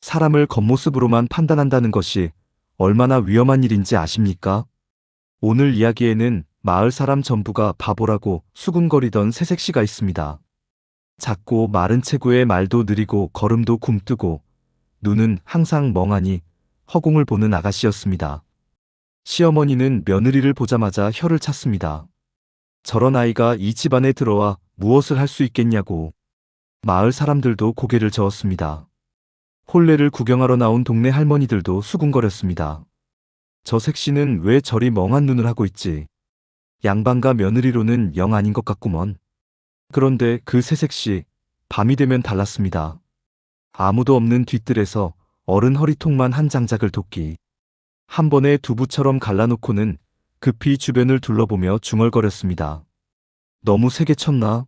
사람을 겉모습으로만 판단한다는 것이 얼마나 위험한 일인지 아십니까? 오늘 이야기에는 마을 사람 전부가 바보라고 수군거리던 새색시가 있습니다. 작고 마른 체구에 말도 느리고 걸음도 굼뜨고 눈은 항상 멍하니 허공을 보는 아가씨였습니다. 시어머니는 며느리를 보자마자 혀를 찼습니다. 저런 아이가 이 집안에 들어와 무엇을 할 수 있겠냐고. 마을 사람들도 고개를 저었습니다. 혼례를 구경하러 나온 동네 할머니들도 수군거렸습니다. 저 색시는 왜 저리 멍한 눈을 하고 있지? 양반과 며느리로는 영 아닌 것 같구먼. 그런데 그 새색시, 밤이 되면 달랐습니다. 아무도 없는 뒤뜰에서 어른 허리통만 한 장작을 돕기. 한 번에 두부처럼 갈라놓고는 급히 주변을 둘러보며 중얼거렸습니다. 너무 세게 쳤나?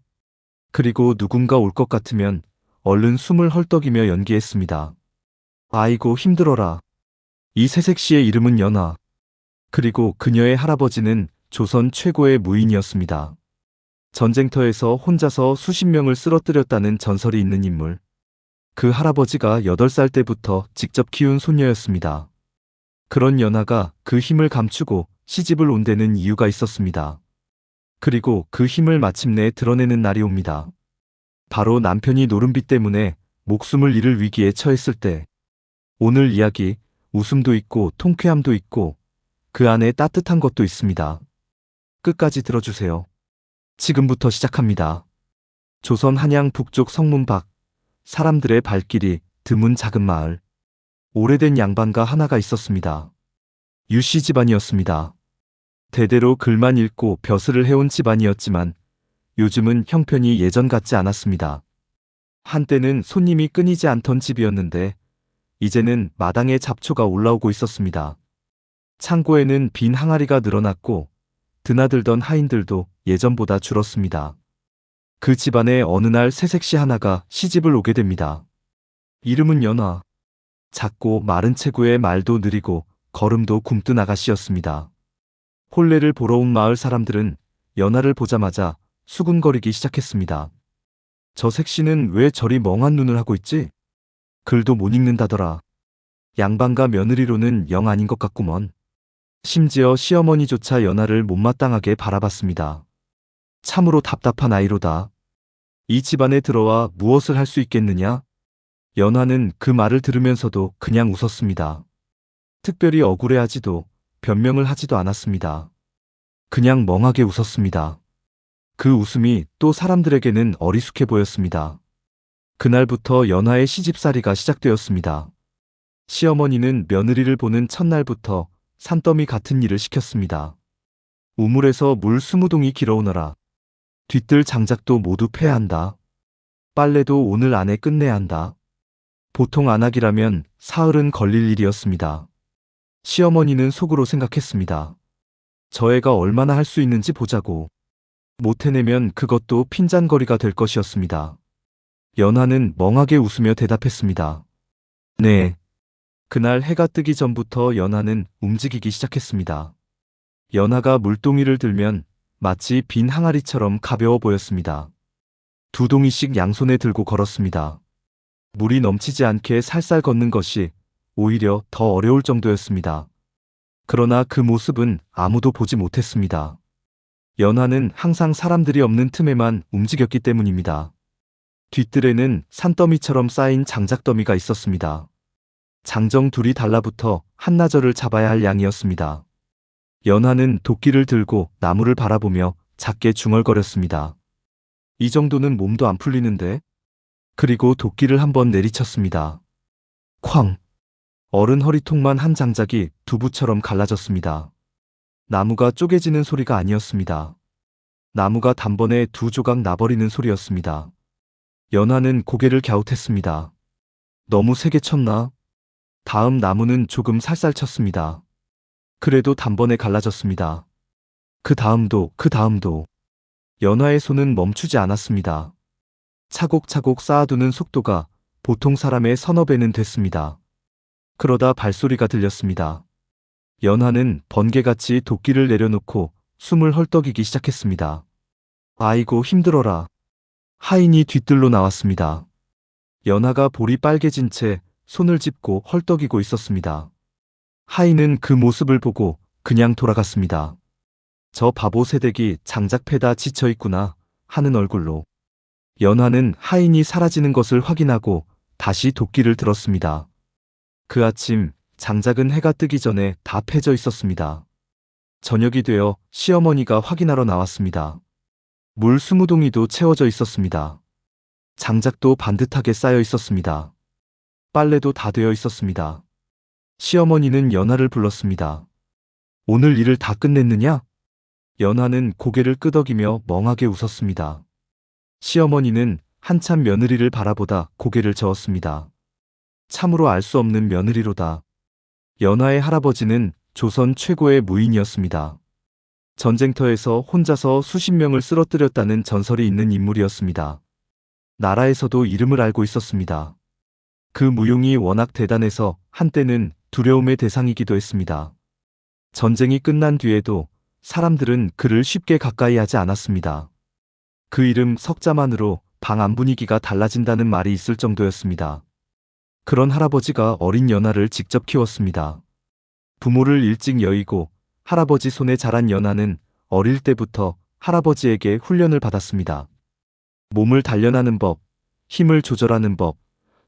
그리고 누군가 올 것 같으면 얼른 숨을 헐떡이며 연기했습니다. 아이고 힘들어라. 이 새색시의 이름은 연화. 그리고 그녀의 할아버지는 조선 최고의 무인이었습니다. 전쟁터에서 혼자서 수십 명을 쓰러뜨렸다는 전설이 있는 인물. 그 할아버지가 8살 때부터 직접 키운 손녀였습니다. 그런 연화가 그 힘을 감추고 시집을 온 데는 이유가 있었습니다. 그리고 그 힘을 마침내 드러내는 날이 옵니다. 바로 남편이 노름비 때문에 목숨을 잃을 위기에 처했을 때. 오늘 이야기, 웃음도 있고 통쾌함도 있고 그 안에 따뜻한 것도 있습니다. 끝까지 들어주세요. 지금부터 시작합니다. 조선 한양 북쪽 성문 밖, 사람들의 발길이 드문 작은 마을. 오래된 양반가 하나가 있었습니다. 유씨 집안이었습니다. 대대로 글만 읽고 벼슬을 해온 집안이었지만 요즘은 형편이 예전 같지 않았습니다. 한때는 손님이 끊이지 않던 집이었는데 이제는 마당에 잡초가 올라오고 있었습니다. 창고에는 빈 항아리가 늘어났고 드나들던 하인들도 예전보다 줄었습니다. 그 집안에 어느 날 새색시 하나가 시집을 오게 됩니다. 이름은 연화. 작고 마른 체구에 말도 느리고 걸음도 굼뜬 아가씨였습니다. 혼례를 보러 온 마을 사람들은 연화를 보자마자 수군거리기 시작했습니다. 저 색시는 왜 저리 멍한 눈을 하고 있지? 글도 못 읽는다더라. 양반과 며느리로는 영 아닌 것 같구먼. 심지어 시어머니조차 연화를 못마땅하게 바라봤습니다. 참으로 답답한 아이로다. 이 집안에 들어와 무엇을 할 수 있겠느냐? 연화는 그 말을 들으면서도 그냥 웃었습니다. 특별히 억울해하지도 변명을 하지도 않았습니다. 그냥 멍하게 웃었습니다. 그 웃음이 또 사람들에게는 어리숙해 보였습니다. 그날부터 연화의 시집살이가 시작되었습니다. 시어머니는 며느리를 보는 첫날부터 산더미 같은 일을 시켰습니다. 우물에서 물 20동이 길어오너라. 뒤뜰 장작도 모두 패야 한다. 빨래도 오늘 안에 끝내야 한다. 보통 안하기라면 사흘은 걸릴 일이었습니다. 시어머니는 속으로 생각했습니다. 저 애가 얼마나 할 수 있는지 보자고. 못 해내면 그것도 핀잔거리가 될 것이었습니다. 연화는 멍하게 웃으며 대답했습니다. 네. 그날 해가 뜨기 전부터 연화는 움직이기 시작했습니다. 연화가 물동이를 들면 마치 빈 항아리처럼 가벼워 보였습니다. 2동이씩 양손에 들고 걸었습니다. 물이 넘치지 않게 살살 걷는 것이 오히려 더 어려울 정도였습니다. 그러나 그 모습은 아무도 보지 못했습니다. 연화는 항상 사람들이 없는 틈에만 움직였기 때문입니다. 뒤뜰에는 산더미처럼 쌓인 장작더미가 있었습니다. 장정 둘이 달라붙어 한나절을 잡아야 할 양이었습니다. 연화는 도끼를 들고 나무를 바라보며 작게 중얼거렸습니다. 이 정도는 몸도 안 풀리는데? 그리고 도끼를 한번 내리쳤습니다. 쾅! 어른 허리통만 한 장작이 두부처럼 갈라졌습니다. 나무가 쪼개지는 소리가 아니었습니다. 나무가 단번에 2조각 나버리는 소리였습니다. 연화는 고개를 갸웃했습니다. 너무 세게 쳤나? 다음 나무는 조금 살살 쳤습니다. 그래도 단번에 갈라졌습니다. 그 다음도. 연화의 손은 멈추지 않았습니다. 차곡차곡 쌓아두는 속도가 보통 사람의 서너 배는 됐습니다. 그러다 발소리가 들렸습니다. 연화는 번개같이 도끼를 내려놓고 숨을 헐떡이기 시작했습니다. 아이고 힘들어라. 하인이 뒤뜰로 나왔습니다. 연화가 볼이 빨개진 채 손을 짚고 헐떡이고 있었습니다. 하인은 그 모습을 보고 그냥 돌아갔습니다. 저 바보 새댁이 장작 패다 지쳐있구나 하는 얼굴로. 연화는 하인이 사라지는 것을 확인하고 다시 도끼를 들었습니다. 그 아침 장작은 해가 뜨기 전에 다 패져 있었습니다. 저녁이 되어 시어머니가 확인하러 나왔습니다. 물 20동이도 채워져 있었습니다. 장작도 반듯하게 쌓여 있었습니다. 빨래도 다 되어 있었습니다. 시어머니는 연화를 불렀습니다. 오늘 일을 다 끝냈느냐? 연화는 고개를 끄덕이며 멍하게 웃었습니다. 시어머니는 한참 며느리를 바라보다 고개를 저었습니다. 참으로 알 수 없는 며느리로다. 연화의 할아버지는 조선 최고의 무인이었습니다. 전쟁터에서 혼자서 수십 명을 쓰러뜨렸다는 전설이 있는 인물이었습니다. 나라에서도 이름을 알고 있었습니다. 그 무용이 워낙 대단해서 한때는 두려움의 대상이기도 했습니다. 전쟁이 끝난 뒤에도 사람들은 그를 쉽게 가까이 하지 않았습니다. 그 이름 석자만으로 방 안 분위기가 달라진다는 말이 있을 정도였습니다. 그런 할아버지가 어린 연화를 직접 키웠습니다. 부모를 일찍 여의고 할아버지 손에 자란 연화는 어릴 때부터 할아버지에게 훈련을 받았습니다. 몸을 단련하는 법, 힘을 조절하는 법,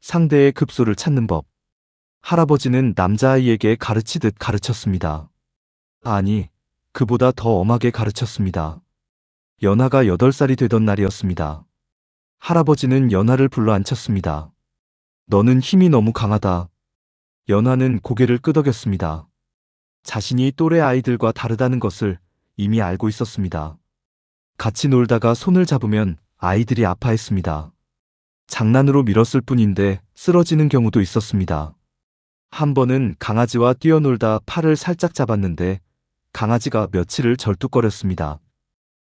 상대의 급소를 찾는 법. 할아버지는 남자아이에게 가르치듯 가르쳤습니다. 아니, 그보다 더 엄하게 가르쳤습니다. 연화가 8살이 되던 날이었습니다. 할아버지는 연화를 불러 앉혔습니다. 너는 힘이 너무 강하다. 연화는 고개를 끄덕였습니다. 자신이 또래 아이들과 다르다는 것을 이미 알고 있었습니다. 같이 놀다가 손을 잡으면 아이들이 아파했습니다. 장난으로 밀었을 뿐인데 쓰러지는 경우도 있었습니다. 한 번은 강아지와 뛰어놀다 팔을 살짝 잡았는데 강아지가 며칠을 절뚝거렸습니다.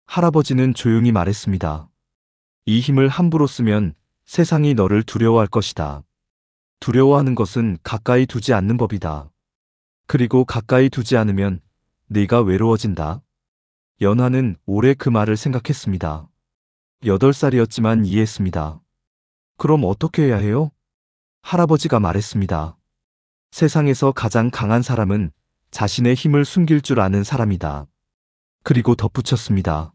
할아버지는 조용히 말했습니다. 이 힘을 함부로 쓰면 세상이 너를 두려워할 것이다. 두려워하는 것은 가까이 두지 않는 법이다. 그리고 가까이 두지 않으면 네가 외로워진다. 연화는 오래 그 말을 생각했습니다. 8살이었지만 이해했습니다. 그럼 어떻게 해야 해요? 할아버지가 말했습니다. 세상에서 가장 강한 사람은 자신의 힘을 숨길 줄 아는 사람이다. 그리고 덧붙였습니다.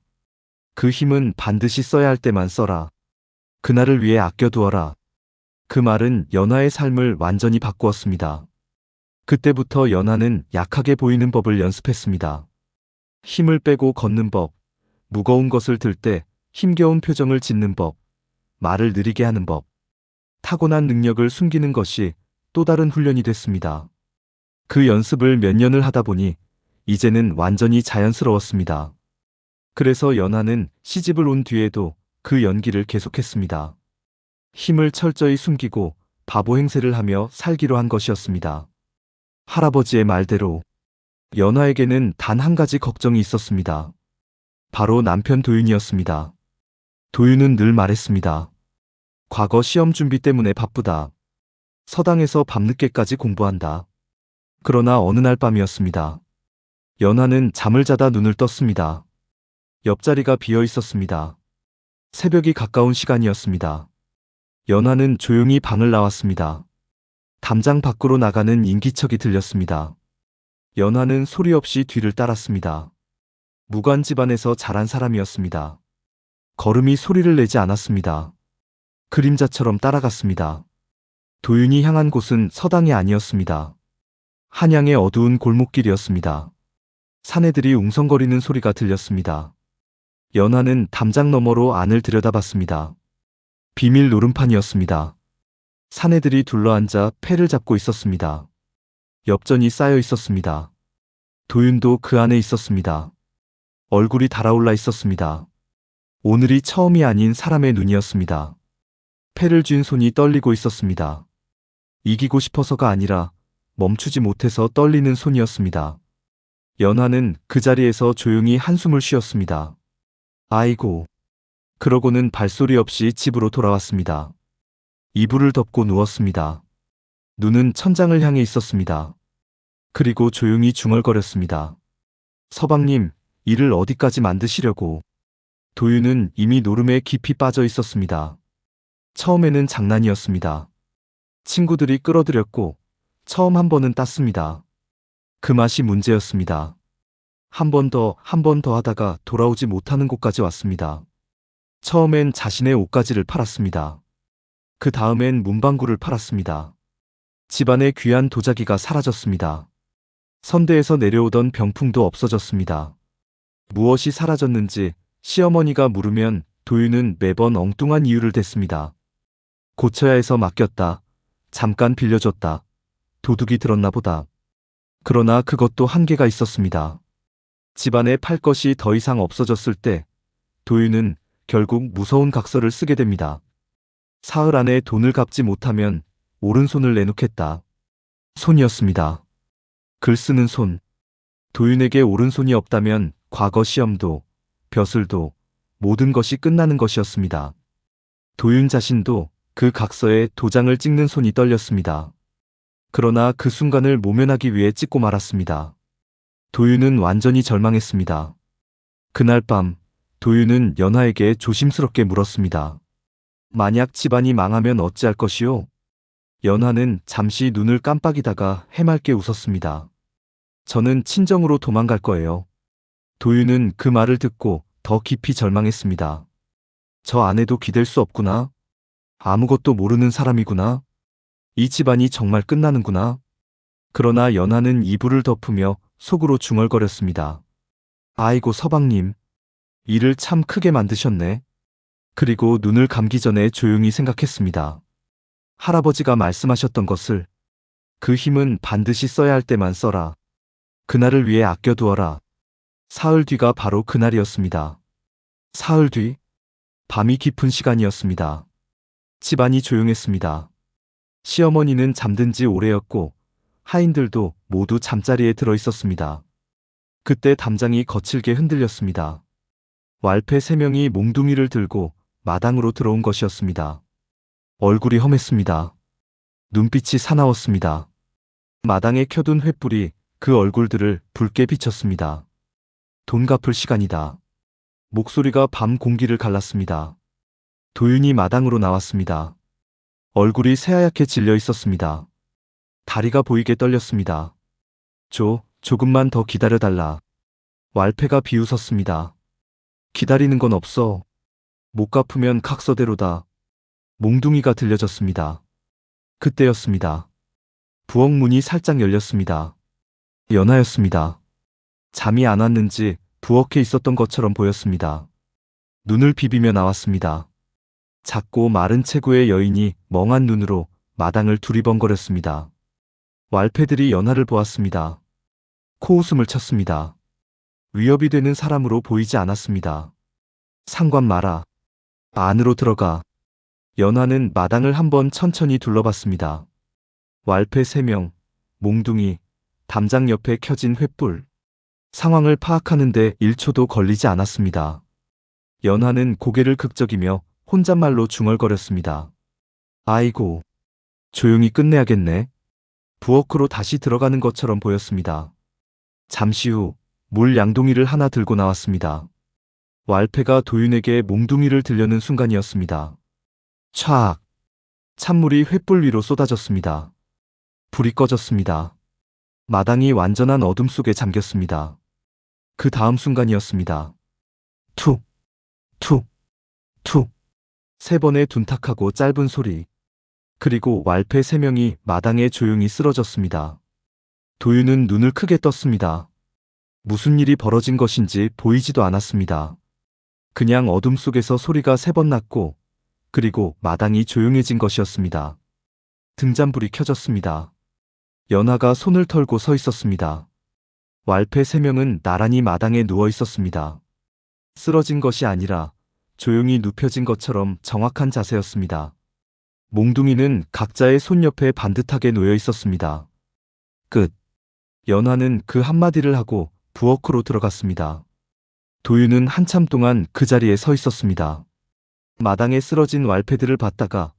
그 힘은 반드시 써야 할 때만 써라. 그날을 위해 아껴두어라. 그 말은 연화의 삶을 완전히 바꾸었습니다. 그때부터 연화는 약하게 보이는 법을 연습했습니다. 힘을 빼고 걷는 법, 무거운 것을 들 때 힘겨운 표정을 짓는 법, 말을 느리게 하는 법, 타고난 능력을 숨기는 것이 또 다른 훈련이 됐습니다. 그 연습을 몇 년을 하다 보니 이제는 완전히 자연스러웠습니다. 그래서 연화는 시집을 온 뒤에도 그 연기를 계속했습니다. 힘을 철저히 숨기고 바보 행세를 하며 살기로 한 것이었습니다. 할아버지의 말대로 연화에게는 단 한 가지 걱정이 있었습니다. 바로 남편 도윤이었습니다. 도윤은 늘 말했습니다. 과거 시험 준비 때문에 바쁘다. 서당에서 밤늦게까지 공부한다. 그러나 어느 날 밤이었습니다. 연화는 잠을 자다 눈을 떴습니다. 옆자리가 비어 있었습니다. 새벽이 가까운 시간이었습니다. 연화는 조용히 방을 나왔습니다. 담장 밖으로 나가는 인기척이 들렸습니다. 연화는 소리 없이 뒤를 따랐습니다. 무관 집안에서 자란 사람이었습니다. 걸음이 소리를 내지 않았습니다. 그림자처럼 따라갔습니다. 도윤이 향한 곳은 서당이 아니었습니다. 한양의 어두운 골목길이었습니다. 사내들이 웅성거리는 소리가 들렸습니다. 연화는 담장 너머로 안을 들여다봤습니다. 비밀 노름판이었습니다. 사내들이 둘러앉아 패를 잡고 있었습니다. 엽전이 쌓여 있었습니다. 도윤도 그 안에 있었습니다. 얼굴이 달아올라 있었습니다. 오늘이 처음이 아닌 사람의 눈이었습니다. 패를 쥔 손이 떨리고 있었습니다. 이기고 싶어서가 아니라 멈추지 못해서 떨리는 손이었습니다. 연화는 그 자리에서 조용히 한숨을 쉬었습니다. 아이고. 그러고는 발소리 없이 집으로 돌아왔습니다. 이불을 덮고 누웠습니다. 눈은 천장을 향해 있었습니다. 그리고 조용히 중얼거렸습니다. 서방님, 일을 어디까지 만드시려고. 도윤은 이미 노름에 깊이 빠져 있었습니다. 처음에는 장난이었습니다. 친구들이 끌어들였고 처음 한 번은 땄습니다. 그 맛이 문제였습니다. 한 번 더 하다가 돌아오지 못하는 곳까지 왔습니다. 처음엔 자신의 옷가지를 팔았습니다. 그 다음엔 문방구를 팔았습니다. 집안의 귀한 도자기가 사라졌습니다. 선대에서 내려오던 병풍도 없어졌습니다. 무엇이 사라졌는지 시어머니가 물으면 도윤은 매번 엉뚱한 이유를 댔습니다. 고쳐야 해서 맡겼다. 잠깐 빌려줬다. 도둑이 들었나 보다. 그러나 그것도 한계가 있었습니다. 집안에 팔 것이 더 이상 없어졌을 때 도윤은 결국 무서운 각서를 쓰게 됩니다. 사흘 안에 돈을 갚지 못하면 오른손을 내놓겠다. 손이었습니다. 글 쓰는 손. 도윤에게 오른손이 없다면 과거 시험도, 벼슬도, 모든 것이 끝나는 것이었습니다. 도윤 자신도 그 각서에 도장을 찍는 손이 떨렸습니다. 그러나 그 순간을 모면하기 위해 찍고 말았습니다. 도윤은 완전히 절망했습니다. 그날 밤 도윤은 연하에게 조심스럽게 물었습니다. 만약 집안이 망하면 어찌할 것이오? 연하는 잠시 눈을 깜빡이다가 해맑게 웃었습니다. 저는 친정으로 도망갈 거예요. 도윤은 그 말을 듣고 더 깊이 절망했습니다. 저 아내도 기댈 수 없구나. 아무것도 모르는 사람이구나. 이 집안이 정말 끝나는구나. 그러나 연하는 이불을 덮으며 속으로 중얼거렸습니다. 아이고 서방님. 일을 참 크게 만드셨네. 그리고 눈을 감기 전에 조용히 생각했습니다. 할아버지가 말씀하셨던 것을. 그 힘은 반드시 써야 할 때만 써라. 그날을 위해 아껴두어라. 사흘 뒤가 바로 그날이었습니다. 사흘 뒤. 밤이 깊은 시간이었습니다. 집안이 조용했습니다. 시어머니는 잠든 지 오래였고 하인들도 모두 잠자리에 들어 있었습니다. 그때 담장이 거칠게 흔들렸습니다. 왈패 3명이 몽둥이를 들고 마당으로 들어온 것이었습니다. 얼굴이 험했습니다. 눈빛이 사나웠습니다. 마당에 켜둔 횃불이 그 얼굴들을 붉게 비쳤습니다. 돈 갚을 시간이다. 목소리가 밤 공기를 갈랐습니다. 도윤이 마당으로 나왔습니다. 얼굴이 새하얗게 질려 있었습니다. 다리가 보이게 떨렸습니다. 조금만 더 기다려달라. 왈패가 비웃었습니다. 기다리는 건 없어. 못 갚으면 각서대로다. 몽둥이가 들려졌습니다. 그때였습니다. 부엌 문이 살짝 열렸습니다. 연하였습니다. 잠이 안 왔는지 부엌에 있었던 것처럼 보였습니다. 눈을 비비며 나왔습니다. 작고 마른 체구의 여인이 멍한 눈으로 마당을 두리번거렸습니다. 왈패들이 연하를 보았습니다. 코웃음을 쳤습니다. 위협이 되는 사람으로 보이지 않았습니다. 상관 마라. 안으로 들어가. 연하는 마당을 한번 천천히 둘러봤습니다. 왈패 3명, 몽둥이, 담장 옆에 켜진 횃불. 상황을 파악하는데 1초도 걸리지 않았습니다. 연하는 고개를 긁적이며 혼잣말로 중얼거렸습니다. 아이고, 조용히 끝내야겠네. 부엌으로 다시 들어가는 것처럼 보였습니다. 잠시 후 물 양동이를 하나 들고 나왔습니다. 왈패가 도윤에게 몽둥이를 들려는 순간이었습니다. 촥! 찬물이 횃불 위로 쏟아졌습니다. 불이 꺼졌습니다. 마당이 완전한 어둠 속에 잠겼습니다. 그 다음 순간이었습니다. 툭! 툭! 툭! 3번의 둔탁하고 짧은 소리. 그리고 왈패 3명이 마당에 조용히 쓰러졌습니다. 도윤은 눈을 크게 떴습니다. 무슨 일이 벌어진 것인지 보이지도 않았습니다. 그냥 어둠 속에서 소리가 3번 났고 그리고 마당이 조용해진 것이었습니다. 등잔불이 켜졌습니다. 연하가 손을 털고 서 있었습니다. 왈패 3명은 나란히 마당에 누워 있었습니다. 쓰러진 것이 아니라 조용히 눕혀진 것처럼 정확한 자세였습니다. 몽둥이는 각자의 손 옆에 반듯하게 놓여 있었습니다. 끝. 연하는 그 한마디를 하고 부엌으로 들어갔습니다. 도윤은 한참 동안 그 자리에 서 있었습니다. 마당에 쓰러진 왈패들을 봤다가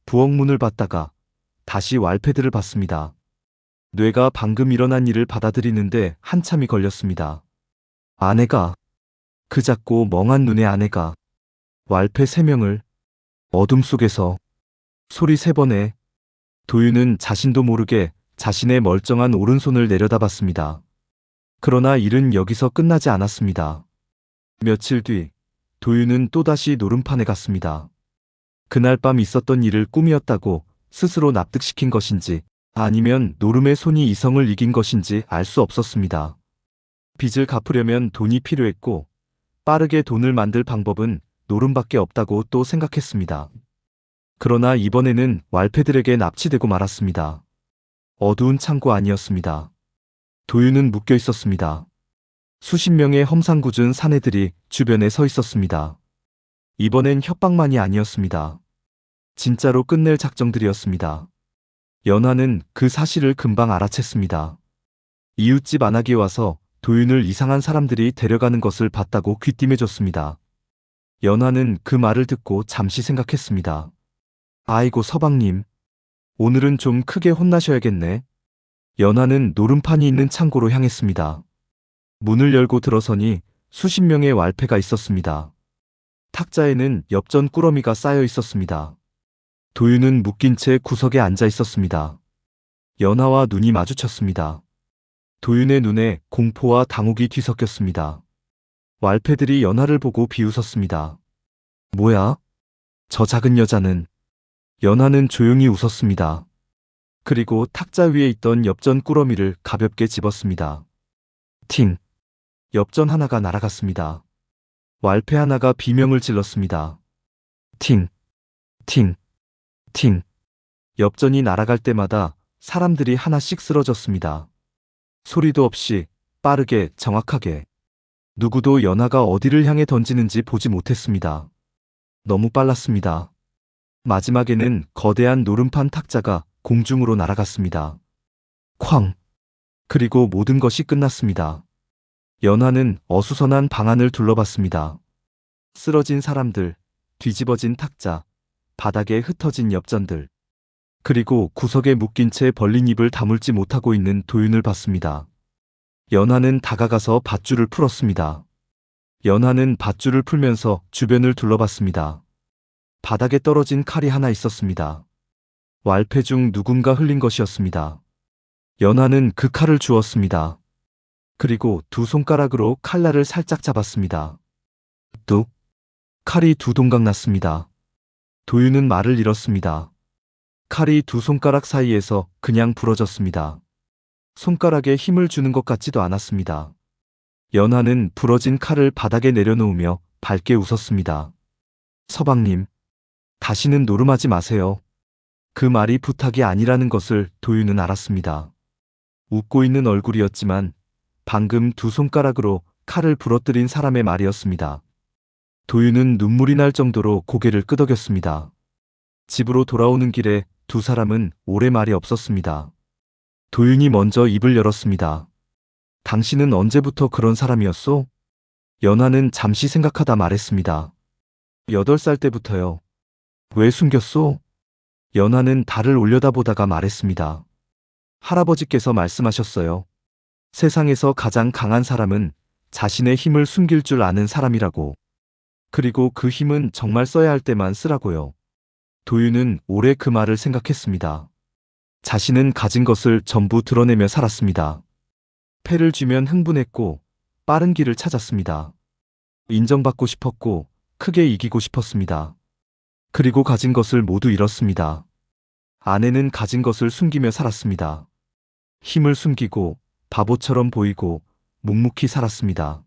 부엌 문을 봤다가 다시 왈패들을 봤습니다. 뇌가 방금 일어난 일을 받아들이는데 한참이 걸렸습니다. 아내가, 그 작고 멍한 눈의 아내가 왈패 3명을 어둠 속에서 소리 3번에 도윤은 자신도 모르게 자신의 멀쩡한 오른손을 내려다봤습니다. 그러나 일은 여기서 끝나지 않았습니다. 며칠 뒤, 도윤은 또다시 노름판에 갔습니다. 그날 밤 있었던 일을 꿈이었다고 스스로 납득시킨 것인지 아니면 노름의 손이 이성을 이긴 것인지 알 수 없었습니다. 빚을 갚으려면 돈이 필요했고 빠르게 돈을 만들 방법은 노름밖에 없다고 또 생각했습니다. 그러나 이번에는 왈패들에게 납치되고 말았습니다. 어두운 창고 아니었습니다. 도윤은 묶여 있었습니다. 수십 명의 험상궂은 사내들이 주변에 서 있었습니다. 이번엔 협박만이 아니었습니다. 진짜로 끝낼 작정들이었습니다. 연화는 그 사실을 금방 알아챘습니다. 이웃집 안악이 와서 도윤을 이상한 사람들이 데려가는 것을 봤다고 귀띔해줬습니다. 연화는 그 말을 듣고 잠시 생각했습니다. 아이고 서방님, 오늘은 좀 크게 혼나셔야겠네. 연화는 노름판이 있는 창고로 향했습니다. 문을 열고 들어서니 수십 명의 왈패가 있었습니다. 탁자에는 엽전 꾸러미가 쌓여 있었습니다. 도윤은 묶인 채 구석에 앉아 있었습니다. 연화와 눈이 마주쳤습니다. 도윤의 눈에 공포와 당혹이 뒤섞였습니다. 왈패들이 연화를 보고 비웃었습니다. 뭐야? 저 작은 여자는. 연화는 조용히 웃었습니다. 그리고 탁자 위에 있던 엽전 꾸러미를 가볍게 집었습니다. 팅! 엽전 하나가 날아갔습니다. 왈패 하나가 비명을 질렀습니다. 팅! 팅! 팅! 엽전이 날아갈 때마다 사람들이 하나씩 쓰러졌습니다. 소리도 없이 빠르게 정확하게. 누구도 연화가 어디를 향해 던지는지 보지 못했습니다. 너무 빨랐습니다. 마지막에는 거대한 노름판 탁자가 공중으로 날아갔습니다. 쾅! 그리고 모든 것이 끝났습니다. 연화는 어수선한 방 안을 둘러봤습니다. 쓰러진 사람들, 뒤집어진 탁자, 바닥에 흩어진 엽전들, 그리고 구석에 묶인 채 벌린 입을 다물지 못하고 있는 도윤을 봤습니다. 연화는 다가가서 밧줄을 풀었습니다. 연화는 밧줄을 풀면서 주변을 둘러봤습니다. 바닥에 떨어진 칼이 하나 있었습니다. 왈패 중 누군가 흘린 것이었습니다. 연화는 그 칼을 주었습니다. 그리고 두 손가락으로 칼날을 살짝 잡았습니다. 뚝! 칼이 두 동강 났습니다. 도윤은 말을 잃었습니다. 칼이 두 손가락 사이에서 그냥 부러졌습니다. 손가락에 힘을 주는 것 같지도 않았습니다. 연화는 부러진 칼을 바닥에 내려놓으며 밝게 웃었습니다. 서방님, 다시는 노름하지 마세요. 그 말이 부탁이 아니라는 것을 도윤은 알았습니다. 웃고 있는 얼굴이었지만 방금 두 손가락으로 칼을 부러뜨린 사람의 말이었습니다. 도윤은 눈물이 날 정도로 고개를 끄덕였습니다. 집으로 돌아오는 길에 두 사람은 오래 말이 없었습니다. 도윤이 먼저 입을 열었습니다. 당신은 언제부터 그런 사람이었소? 연화는 잠시 생각하다 말했습니다. 8살 때부터요. 왜 숨겼소? 연화는 달을 올려다보다가 말했습니다. 할아버지께서 말씀하셨어요. 세상에서 가장 강한 사람은 자신의 힘을 숨길 줄 아는 사람이라고. 그리고 그 힘은 정말 써야 할 때만 쓰라고요. 도윤은 오래 그 말을 생각했습니다. 자신은 가진 것을 전부 드러내며 살았습니다. 패를 쥐면 흥분했고 빠른 길을 찾았습니다. 인정받고 싶었고 크게 이기고 싶었습니다. 그리고 가진 것을 모두 잃었습니다. 아내는 가진 것을 숨기며 살았습니다. 힘을 숨기고 바보처럼 보이고 묵묵히 살았습니다.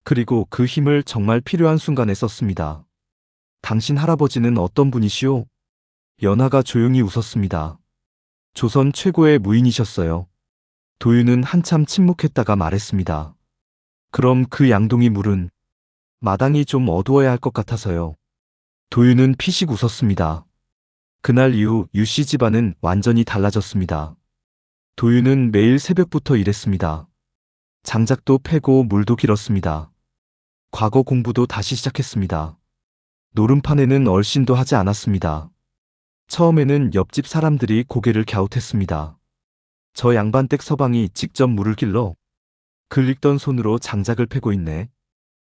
그리고 그 힘을 정말 필요한 순간에 썼습니다. 당신 할아버지는 어떤 분이시오? 연화가 조용히 웃었습니다. 조선 최고의 무인이셨어요. 도윤은 한참 침묵했다가 말했습니다. 그럼 그 양동이 물은? 마당이 좀 어두워야 할 것 같아서요. 도윤은 피식 웃었습니다. 그날 이후 유씨 집안은 완전히 달라졌습니다. 도윤은 매일 새벽부터 일했습니다. 장작도 패고 물도 길었습니다. 과거 공부도 다시 시작했습니다. 노름판에는 얼씬도 하지 않았습니다. 처음에는 옆집 사람들이 고개를 갸웃했습니다. 저 양반댁 서방이 직접 물을 길러 글익던 손으로 장작을 패고 있네.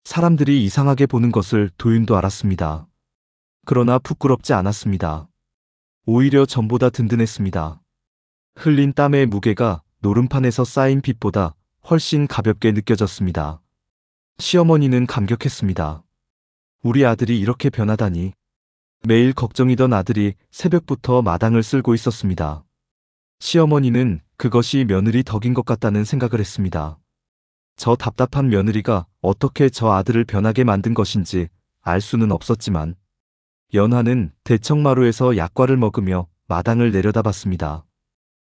사람들이 이상하게 보는 것을 도윤도 알았습니다. 그러나 부끄럽지 않았습니다. 오히려 전보다 든든했습니다. 흘린 땀의 무게가 노름판에서 쌓인 빚보다 훨씬 가볍게 느껴졌습니다. 시어머니는 감격했습니다. 우리 아들이 이렇게 변하다니. 매일 걱정이던 아들이 새벽부터 마당을 쓸고 있었습니다. 시어머니는 그것이 며느리 덕인 것 같다는 생각을 했습니다. 저 답답한 며느리가 어떻게 저 아들을 변하게 만든 것인지 알 수는 없었지만 연화는 대청마루에서 약과를 먹으며 마당을 내려다봤습니다.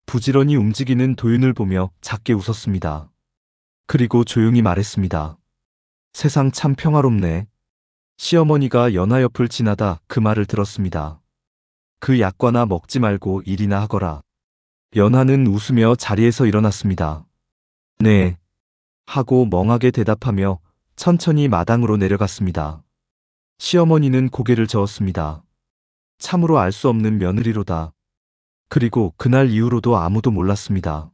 부지런히 움직이는 도윤을 보며 작게 웃었습니다. 그리고 조용히 말했습니다. 세상 참 평화롭네. 시어머니가 연화 옆을 지나다 그 말을 들었습니다. 그 약과나 먹지 말고 일이나 하거라. 연화는 웃으며 자리에서 일어났습니다. 네. 하고 멍하게 대답하며 천천히 마당으로 내려갔습니다. 시어머니는 고개를 저었습니다. 참으로 알 수 없는 며느리로다. 그리고 그날 이후로도 아무도 몰랐습니다.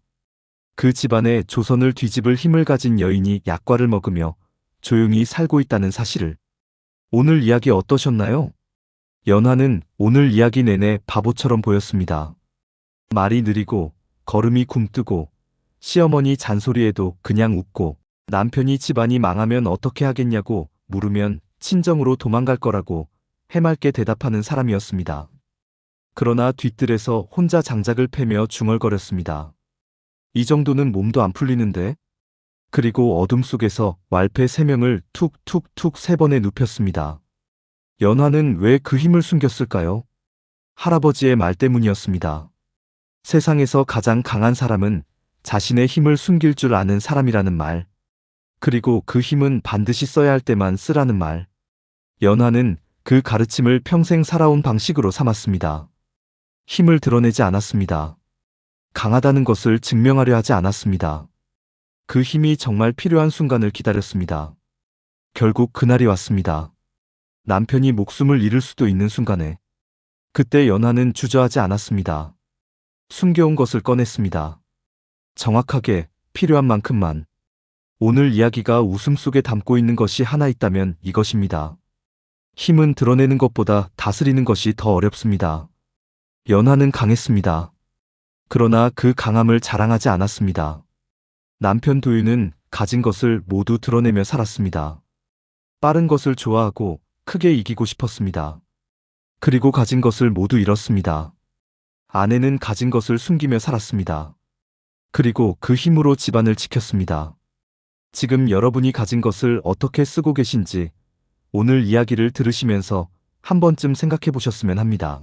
그 집안에 조선을 뒤집을 힘을 가진 여인이 약과를 먹으며 조용히 살고 있다는 사실을. 오늘 이야기 어떠셨나요? 연화는 오늘 이야기 내내 바보처럼 보였습니다. 말이 느리고 걸음이 굼뜨고 시어머니 잔소리에도 그냥 웃고 남편이 집안이 망하면 어떻게 하겠냐고 물으면 친정으로 도망갈 거라고 해맑게 대답하는 사람이었습니다. 그러나 뒤뜰에서 혼자 장작을 패며 중얼거렸습니다. 이 정도는 몸도 안 풀리는데? 그리고 어둠 속에서 왈패 3명을 툭툭툭 3번에 눕혔습니다. 연화는 왜 그 힘을 숨겼을까요? 할아버지의 말 때문이었습니다. 세상에서 가장 강한 사람은 자신의 힘을 숨길 줄 아는 사람이라는 말. 그리고 그 힘은 반드시 써야 할 때만 쓰라는 말. 연화는 그 가르침을 평생 살아온 방식으로 삼았습니다. 힘을 드러내지 않았습니다. 강하다는 것을 증명하려 하지 않았습니다. 그 힘이 정말 필요한 순간을 기다렸습니다. 결국 그날이 왔습니다. 남편이 목숨을 잃을 수도 있는 순간에. 그때 연화는 주저하지 않았습니다. 숨겨온 것을 꺼냈습니다. 정확하게 필요한 만큼만. 오늘 이야기가 웃음 속에 담고 있는 것이 하나 있다면 이것입니다. 힘은 드러내는 것보다 다스리는 것이 더 어렵습니다. 연화는 강했습니다. 그러나 그 강함을 자랑하지 않았습니다. 남편 도윤은 가진 것을 모두 드러내며 살았습니다. 빠른 것을 좋아하고 크게 이기고 싶었습니다. 그리고 가진 것을 모두 잃었습니다. 아내는 가진 것을 숨기며 살았습니다. 그리고 그 힘으로 집안을 지켰습니다. 지금 여러분이 가진 것을 어떻게 쓰고 계신지 오늘 이야기를 들으시면서 한 번쯤 생각해 보셨으면 합니다.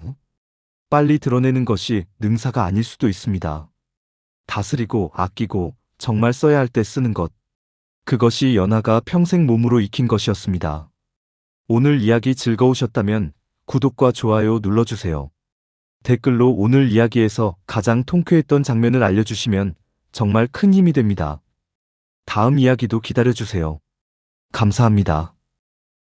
빨리 드러내는 것이 능사가 아닐 수도 있습니다. 다스리고 아끼고 정말 써야 할 때 쓰는 것. 그것이 연화가 평생 몸으로 익힌 것이었습니다. 오늘 이야기 즐거우셨다면 구독과 좋아요 눌러주세요. 댓글로 오늘 이야기에서 가장 통쾌했던 장면을 알려주시면 정말 큰 힘이 됩니다. 다음 이야기도 기다려주세요. 감사합니다.